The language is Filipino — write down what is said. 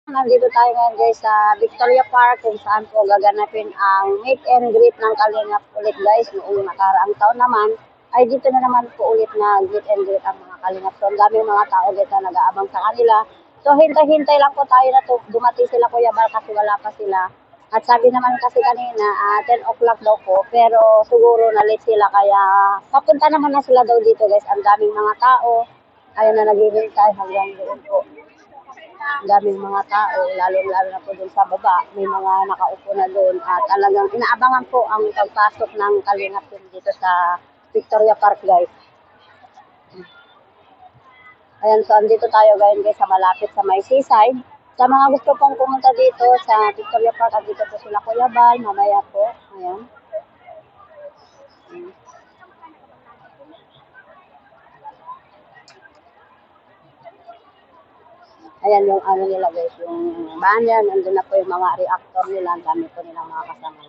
Nandito tayo ngayon guys sa Victoria Park kung saan po gaganapin ang meet and greet ng Kalingap ulit guys. Noong nakaraang taon naman ay dito na naman po ulit na meet and greet ang mga Kalingap. So ang daming mga tao dito na nag-aabang sa kanila. So hintay-hintay lang po tayo na dumating sila Kuya Bal kasi wala pa sila. At sabi naman kasi kanina 10 o'clock daw po pero siguro na late sila kaya papunta naman na sila daw dito guys. Ang daming mga tao. Ayun na naghihintay hanggang doon po. Ang daming mga tao, lalo-lalo na po doon sa baba, may mga nakaupo na doon at talagang inaabangan po ang pagpasok ng Kalingap team dito sa Victoria Park guys. Ayan, so andito tayo ngayon guys sa malapit sa may seaside. Sa mga gusto pong pumunta dito sa Victoria Park, andito po sila Kuya Bal, mamaya po. Ayan. Ayan yung ano nila guys, yung banner, nandun na po yung mga reactor nila, ang dami po nilang mga kasama.